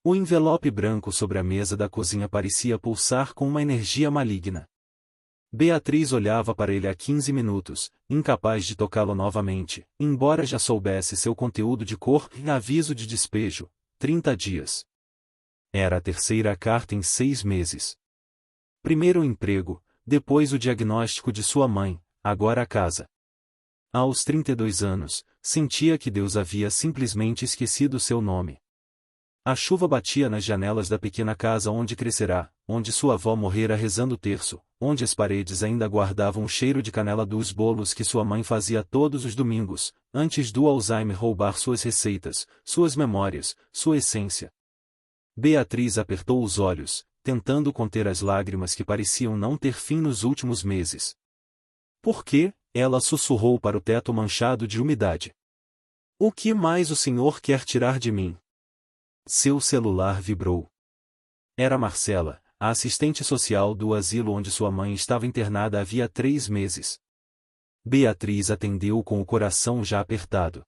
O envelope branco sobre a mesa da cozinha parecia pulsar com uma energia maligna. Beatriz olhava para ele há 15 minutos, incapaz de tocá-lo novamente, embora já soubesse seu conteúdo de cor e aviso de despejo, 30 dias. Era a terceira carta em 6 meses. Primeiro o emprego, depois o diagnóstico de sua mãe, agora a casa. Aos 32 anos, sentia que Deus havia simplesmente esquecido seu nome. A chuva batia nas janelas da pequena casa onde crescerá, onde sua avó morrera rezando o terço, onde as paredes ainda guardavam o cheiro de canela dos bolos que sua mãe fazia todos os domingos, antes do Alzheimer roubar suas receitas, suas memórias, sua essência. Beatriz apertou os olhos, tentando conter as lágrimas que pareciam não ter fim nos últimos meses. Por quê? Ela sussurrou para o teto manchado de umidade. O que mais o senhor quer tirar de mim? Seu celular vibrou. Era Marcela, a assistente social do asilo onde sua mãe estava internada havia 3 meses. Beatriz atendeu com o coração já apertado.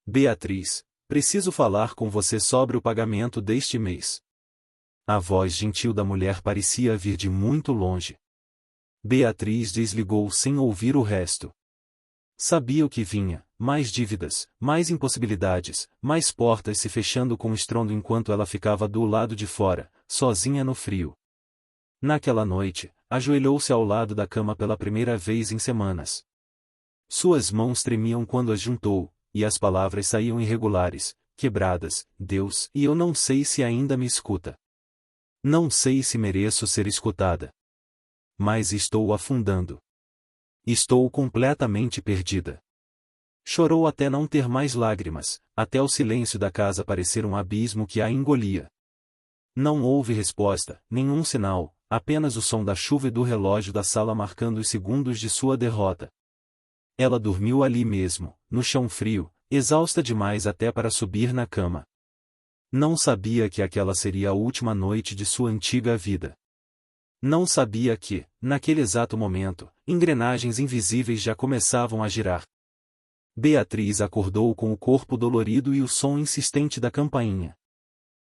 Beatriz, preciso falar com você sobre o pagamento deste mês. A voz gentil da mulher parecia vir de muito longe. Beatriz desligou sem ouvir o resto. Sabia o que vinha, mais dívidas, mais impossibilidades, mais portas se fechando com estrondo enquanto ela ficava do lado de fora, sozinha no frio. Naquela noite, ajoelhou-se ao lado da cama pela primeira vez em semanas. Suas mãos tremiam quando as juntou, e as palavras saíam irregulares, quebradas. Deus, e eu não sei se ainda me escuta. Não sei se mereço ser escutada. Mas estou afundando. Estou completamente perdida. Chorou até não ter mais lágrimas, até o silêncio da casa parecer um abismo que a engolia. Não houve resposta, nenhum sinal, apenas o som da chuva e do relógio da sala marcando os segundos de sua derrota. Ela dormiu ali mesmo, no chão frio, exausta demais até para subir na cama. Não sabia que aquela seria a última noite de sua antiga vida. Não sabia que, naquele exato momento, engrenagens invisíveis já começavam a girar. Beatriz acordou com o corpo dolorido e o som insistente da campainha.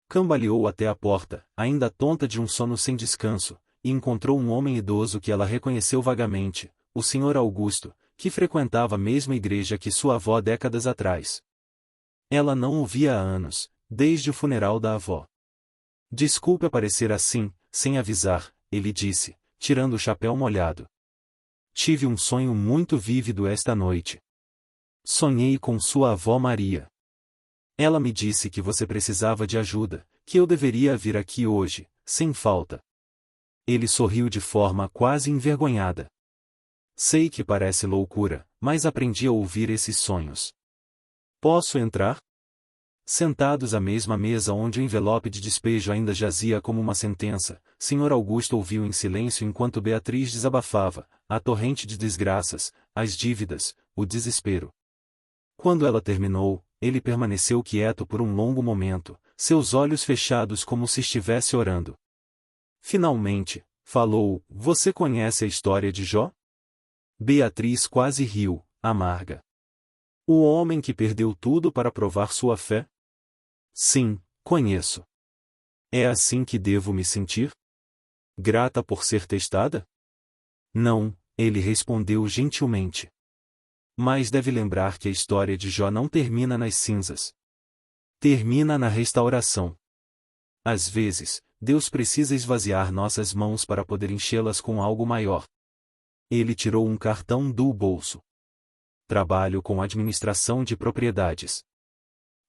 Cambaleou até a porta, ainda tonta de um sono sem descanso, e encontrou um homem idoso que ela reconheceu vagamente, o Sr. Augusto, que frequentava a mesma igreja que sua avó décadas atrás. Ela não o via há anos, desde o funeral da avó. Desculpe aparecer assim, sem avisar, ele disse, tirando o chapéu molhado. Tive um sonho muito vívido esta noite. Sonhei com sua avó Maria. Ela me disse que você precisava de ajuda, que eu deveria vir aqui hoje, sem falta. Ele sorriu de forma quase envergonhada. Sei que parece loucura, mas aprendi a ouvir esses sonhos. Posso entrar? Sentados à mesma mesa onde o envelope de despejo ainda jazia como uma sentença, Sr. Augusto ouviu em silêncio enquanto Beatriz desabafava, a torrente de desgraças, as dívidas, o desespero. Quando ela terminou, ele permaneceu quieto por um longo momento, seus olhos fechados como se estivesse orando. Finalmente, falou, você conhece a história de Jó? Beatriz quase riu, amarga. O homem que perdeu tudo para provar sua fé? Sim, conheço. É assim que devo me sentir? Grata por ser testada? Não, ele respondeu gentilmente. Mas deve lembrar que a história de Jó não termina nas cinzas. Termina na restauração. Às vezes, Deus precisa esvaziar nossas mãos para poder enchê-las com algo maior. Ele tirou um cartão do bolso. Trabalho com administração de propriedades.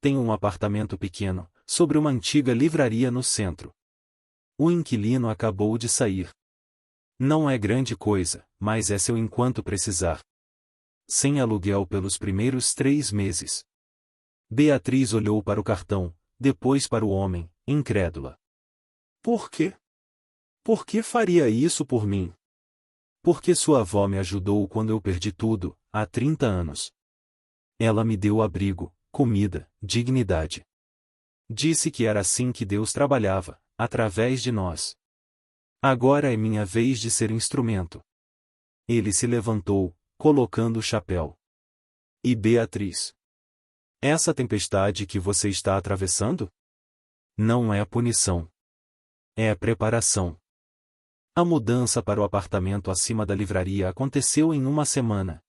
Tenho um apartamento pequeno, sobre uma antiga livraria no centro. O inquilino acabou de sair. Não é grande coisa, mas é seu enquanto precisar. Sem aluguel pelos primeiros 3 meses. Beatriz olhou para o cartão, depois para o homem, incrédula. Por quê? Por que faria isso por mim? Porque sua avó me ajudou quando eu perdi tudo, há 30 anos. Ela me deu abrigo, comida, dignidade. Disse que era assim que Deus trabalhava, através de nós. Agora é minha vez de ser instrumento. Ele se levantou, colocando o chapéu. E Beatriz? Essa tempestade que você está atravessando? Não é a punição. É a preparação. A mudança para o apartamento acima da livraria aconteceu em uma semana.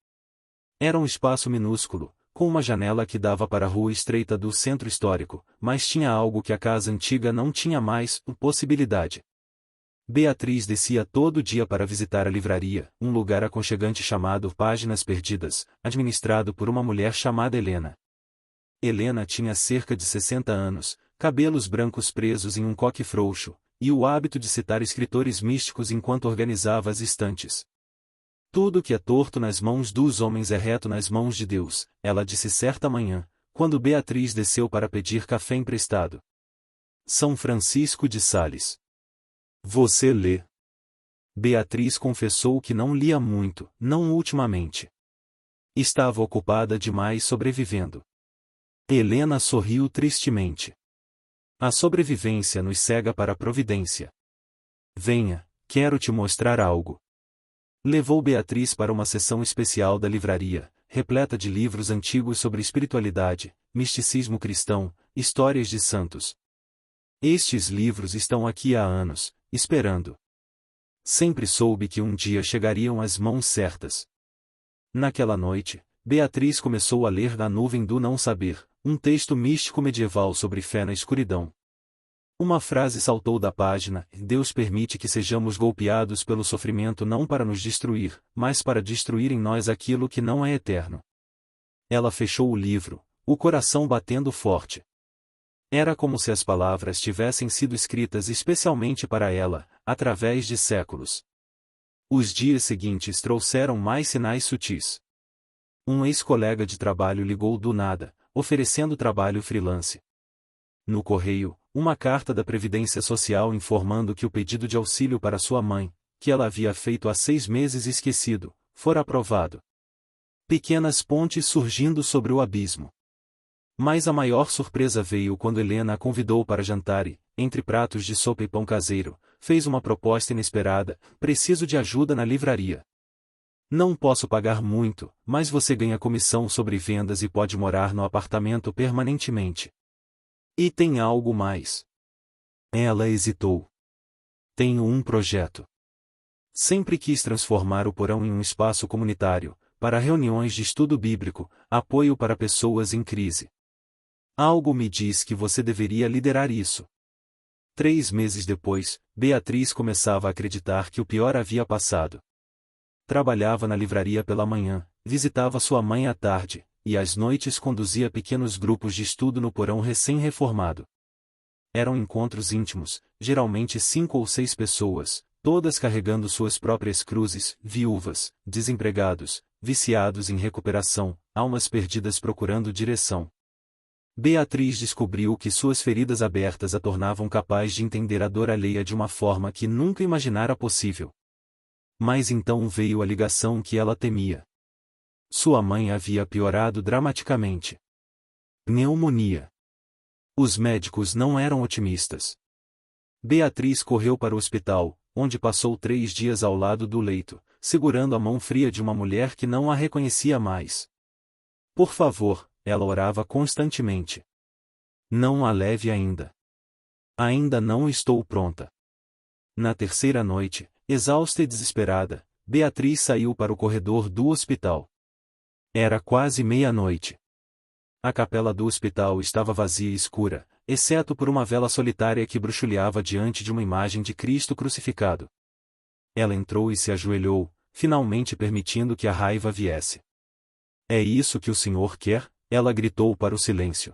Era um espaço minúsculo, com uma janela que dava para a rua estreita do centro histórico, mas tinha algo que a casa antiga não tinha mais, possibilidade. Beatriz descia todo dia para visitar a livraria, um lugar aconchegante chamado Páginas Perdidas, administrado por uma mulher chamada Helena. Helena tinha cerca de 60 anos, cabelos brancos presos em um coque frouxo, e o hábito de citar escritores místicos enquanto organizava as estantes. Tudo que é torto nas mãos dos homens é reto nas mãos de Deus, ela disse certa manhã, quando Beatriz desceu para pedir café emprestado. São Francisco de Sales. Você lê? Beatriz confessou que não lia muito, não ultimamente. Estava ocupada demais sobrevivendo. Helena sorriu tristemente. A sobrevivência nos cega para a providência. Venha, quero te mostrar algo. Levou Beatriz para uma seção especial da livraria, repleta de livros antigos sobre espiritualidade, misticismo cristão, histórias de santos. Estes livros estão aqui há anos, esperando. Sempre soube que um dia chegariam às mãos certas. Naquela noite, Beatriz começou a ler Na Nuvem do Não Saber, um texto místico medieval sobre fé na escuridão. Uma frase saltou da página: Deus permite que sejamos golpeados pelo sofrimento não para nos destruir, mas para destruir em nós aquilo que não é eterno. Ela fechou o livro, o coração batendo forte. Era como se as palavras tivessem sido escritas especialmente para ela, através de séculos. Os dias seguintes trouxeram mais sinais sutis. Um ex-colega de trabalho ligou do nada, oferecendo trabalho freelance. No correio, uma carta da Previdência Social informando que o pedido de auxílio para sua mãe, que ela havia feito há 6 meses e esquecido, fora aprovado. Pequenas pontes surgindo sobre o abismo. Mas a maior surpresa veio quando Helena a convidou para jantar e, entre pratos de sopa e pão caseiro, fez uma proposta inesperada: preciso de ajuda na livraria. Não posso pagar muito, mas você ganha comissão sobre vendas e pode morar no apartamento permanentemente. E tem algo mais. Ela hesitou. Tenho um projeto. Sempre quis transformar o porão em um espaço comunitário, para reuniões de estudo bíblico, apoio para pessoas em crise. Algo me diz que você deveria liderar isso. 3 meses depois, Beatriz começava a acreditar que o pior havia passado. Trabalhava na livraria pela manhã, visitava sua mãe à tarde, e às noites conduzia pequenos grupos de estudo no porão recém-reformado. Eram encontros íntimos, geralmente 5 ou 6 pessoas, todas carregando suas próprias cruzes, viúvas, desempregados, viciados em recuperação, almas perdidas procurando direção. Beatriz descobriu que suas feridas abertas a tornavam capaz de entender a dor alheia de uma forma que nunca imaginara possível. Mas então veio a ligação que ela temia. Sua mãe havia piorado dramaticamente. Pneumonia. Os médicos não eram otimistas. Beatriz correu para o hospital, onde passou 3 dias ao lado do leito, segurando a mão fria de uma mulher que não a reconhecia mais. Por favor, ela orava constantemente. Não a leve ainda. Ainda não estou pronta. Na terceira noite, exausta e desesperada, Beatriz saiu para o corredor do hospital. Era quase meia-noite. A capela do hospital estava vazia e escura, exceto por uma vela solitária que bruxuleava diante de uma imagem de Cristo crucificado. Ela entrou e se ajoelhou, finalmente permitindo que a raiva viesse. É isso que o Senhor quer? Ela gritou para o silêncio.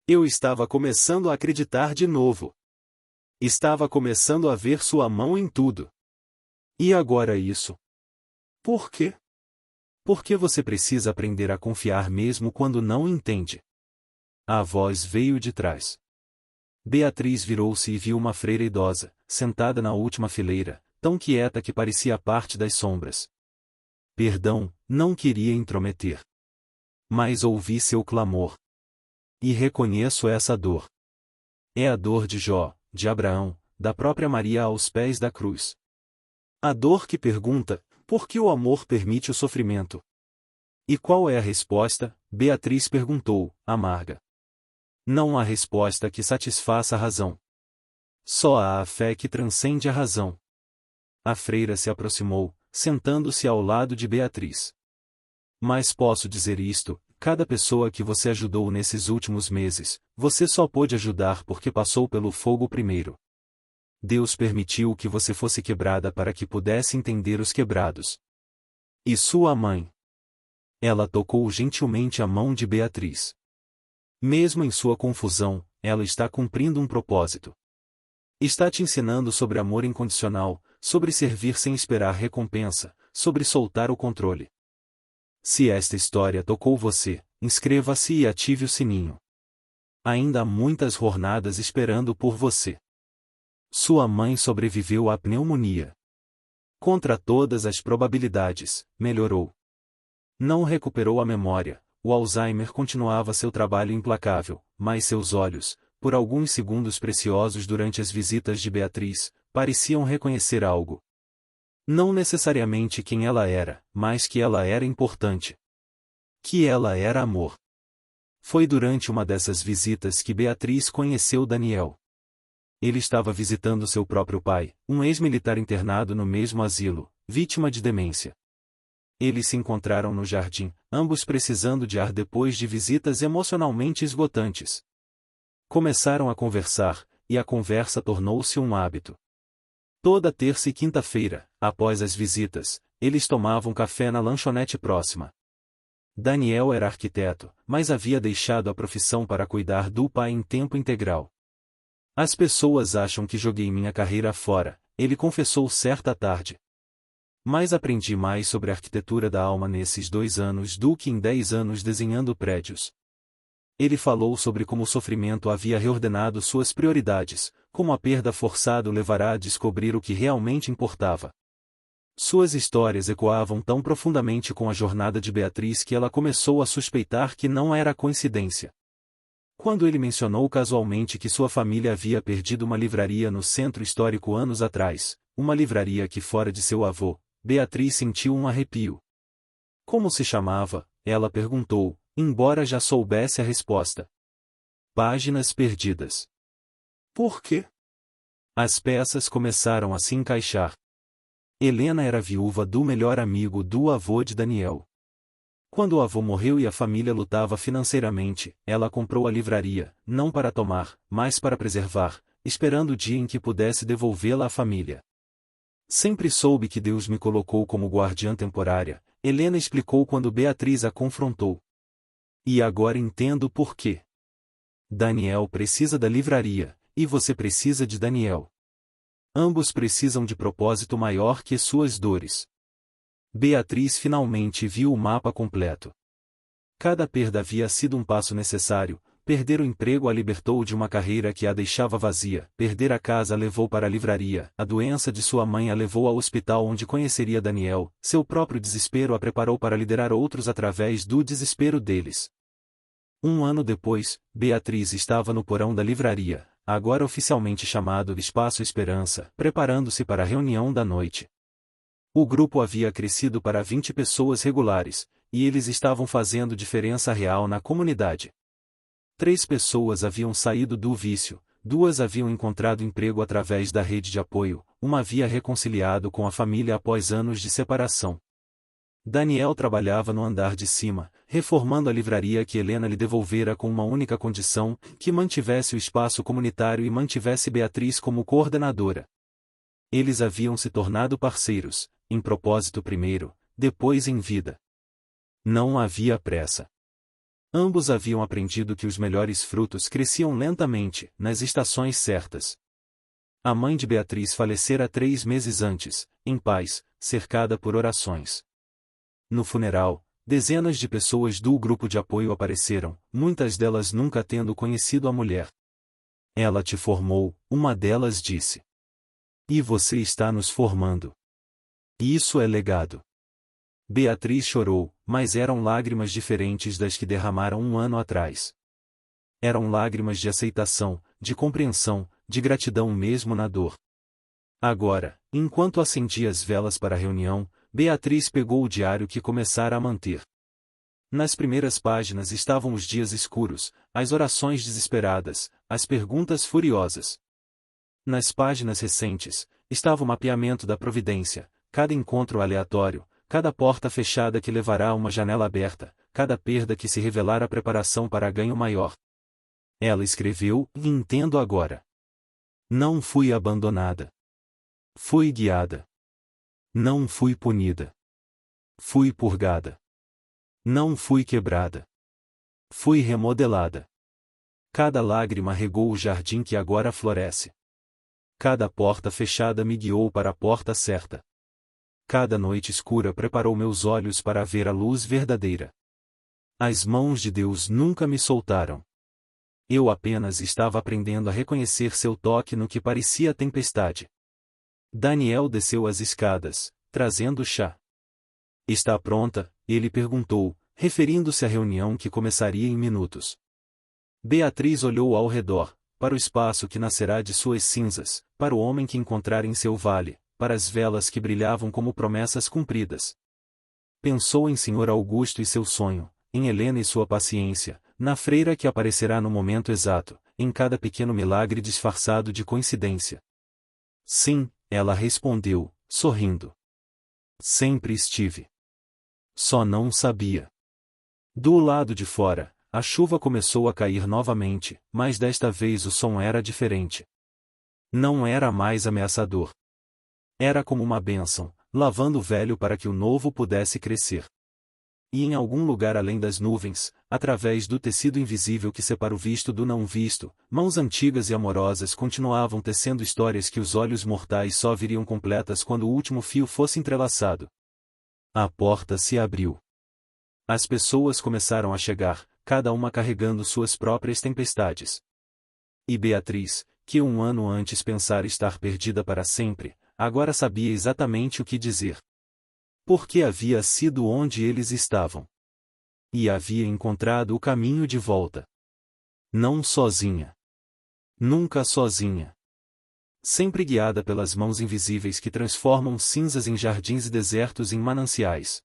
Eu estava começando a acreditar de novo. Estava começando a ver sua mão em tudo. E agora isso? Por quê? Porque você precisa aprender a confiar mesmo quando não entende. A voz veio de trás. Beatriz virou-se e viu uma freira idosa, sentada na última fileira, tão quieta que parecia parte das sombras. Perdão, não queria intrometer. Mas ouvi seu clamor. E reconheço essa dor. É a dor de Jó, de Abraão, da própria Maria aos pés da cruz. A dor que pergunta: por que o amor permite o sofrimento? E qual é a resposta? Beatriz perguntou, amarga. Não há resposta que satisfaça a razão. Só há a fé que transcende a razão. A freira se aproximou, sentando-se ao lado de Beatriz. Mas posso dizer isto: cada pessoa que você ajudou nesses últimos meses, você só pôde ajudar porque passou pelo fogo primeiro. Deus permitiu que você fosse quebrada para que pudesse entender os quebrados. E sua mãe? Ela tocou gentilmente a mão de Beatriz. Mesmo em sua confusão, ela está cumprindo um propósito. Está te ensinando sobre amor incondicional, sobre servir sem esperar recompensa, sobre soltar o controle. Se esta história tocou você, inscreva-se e ative o sininho. Ainda há muitas jornadas esperando por você. Sua mãe sobreviveu à pneumonia. Contra todas as probabilidades, melhorou. Não recuperou a memória, o Alzheimer continuava seu trabalho implacável, mas seus olhos, por alguns segundos preciosos durante as visitas de Beatriz, pareciam reconhecer algo. Não necessariamente quem ela era, mas que ela era importante. Que ela era amor. Foi durante uma dessas visitas que Beatriz conheceu Daniel. Ele estava visitando seu próprio pai, um ex-militar internado no mesmo asilo, vítima de demência. Eles se encontraram no jardim, ambos precisando de ar depois de visitas emocionalmente esgotantes. Começaram a conversar, e a conversa tornou-se um hábito. Toda terça e quinta-feira, após as visitas, eles tomavam café na lanchonete próxima. Daniel era arquiteto, mas havia deixado a profissão para cuidar do pai em tempo integral. As pessoas acham que joguei minha carreira fora, ele confessou certa tarde. Mas aprendi mais sobre a arquitetura da alma nesses 2 anos do que em 10 anos desenhando prédios. Ele falou sobre como o sofrimento havia reordenado suas prioridades, como a perda forçada o levará a descobrir o que realmente importava. Suas histórias ecoavam tão profundamente com a jornada de Beatriz que ela começou a suspeitar que não era coincidência. Quando ele mencionou casualmente que sua família havia perdido uma livraria no centro histórico anos atrás, uma livraria que fora de seu avô, Beatriz sentiu um arrepio. Como se chamava? Ela perguntou, embora já soubesse a resposta. Páginas Perdidas. Por quê? As peças começaram a se encaixar. Helena era viúva do melhor amigo do avô de Daniel. Quando o avô morreu e a família lutava financeiramente, ela comprou a livraria, não para tomar, mas para preservar, esperando o dia em que pudesse devolvê-la à família. Sempre soube que Deus me colocou como guardiã temporária, Helena explicou quando Beatriz a confrontou. E agora entendo por quê. Daniel precisa da livraria, e você precisa de Daniel. Ambos precisam de propósito maior que suas dores. Beatriz finalmente viu o mapa completo. Cada perda havia sido um passo necessário. Perder o emprego a libertou de uma carreira que a deixava vazia, perder a casa a levou para a livraria, a doença de sua mãe a levou ao hospital onde conheceria Daniel, seu próprio desespero a preparou para liderar outros através do desespero deles. 1 ano depois, Beatriz estava no porão da livraria, agora oficialmente chamado Espaço Esperança, preparando-se para a reunião da noite. O grupo havia crescido para 20 pessoas regulares, e eles estavam fazendo diferença real na comunidade. 3 pessoas haviam saído do vício, 2 haviam encontrado emprego através da rede de apoio, uma havia reconciliado com a família após anos de separação. Daniel trabalhava no andar de cima, reformando a livraria que Helena lhe devolvera com uma única condição, que mantivesse o espaço comunitário e mantivesse Beatriz como coordenadora. Eles haviam se tornado parceiros, em propósito primeiro, depois em vida. Não havia pressa. Ambos haviam aprendido que os melhores frutos cresciam lentamente, nas estações certas. A mãe de Beatriz falecera 3 meses antes, em paz, cercada por orações. No funeral, dezenas de pessoas do grupo de apoio apareceram, muitas delas nunca tendo conhecido a mulher. Ela te formou, uma delas disse. E você está nos formando. Isso é legado. Beatriz chorou, mas eram lágrimas diferentes das que derramaram 1 ano atrás. Eram lágrimas de aceitação, de compreensão, de gratidão mesmo na dor. Agora, enquanto acendia as velas para a reunião, Beatriz pegou o diário que começara a manter. Nas primeiras páginas estavam os dias escuros, as orações desesperadas, as perguntas furiosas. Nas páginas recentes, estava o mapeamento da providência, cada encontro aleatório, cada porta fechada que levará a uma janela aberta, cada perda que se revelar a preparação para ganho maior. Ela escreveu, e entendo agora. Não fui abandonada. Fui guiada. Não fui punida. Fui purgada. Não fui quebrada. Fui remodelada. Cada lágrima regou o jardim que agora floresce. Cada porta fechada me guiou para a porta certa. Cada noite escura preparou meus olhos para ver a luz verdadeira. As mãos de Deus nunca me soltaram. Eu apenas estava aprendendo a reconhecer seu toque no que parecia tempestade. Daniel desceu as escadas, trazendo chá. Está pronta? Ele perguntou, referindo-se à reunião que começaria em minutos. Beatriz olhou ao redor, para o espaço que nascerá de suas cinzas, para o homem que encontrar em seu vale, para as velas que brilhavam como promessas cumpridas. Pensou em Sr. Augusto e seu sonho, em Helena e sua paciência, na freira que aparecerá no momento exato, em cada pequeno milagre disfarçado de coincidência. Sim, ela respondeu, sorrindo. Sempre estive. Só não sabia. Do lado de fora, a chuva começou a cair novamente, mas desta vez o som era diferente. Não era mais ameaçador. Era como uma bênção, lavando o velho para que o novo pudesse crescer. E em algum lugar além das nuvens, através do tecido invisível que separa o visto do não visto, mãos antigas e amorosas continuavam tecendo histórias que os olhos mortais só viriam completas quando o último fio fosse entrelaçado. A porta se abriu. As pessoas começaram a chegar, cada uma carregando suas próprias tempestades. E Beatriz, que um ano antes pensara estar perdida para sempre, agora sabia exatamente o que dizer. Porque havia sido onde eles estavam. E havia encontrado o caminho de volta. Não sozinha. Nunca sozinha. Sempre guiada pelas mãos invisíveis que transformam cinzas em jardins e desertos em mananciais.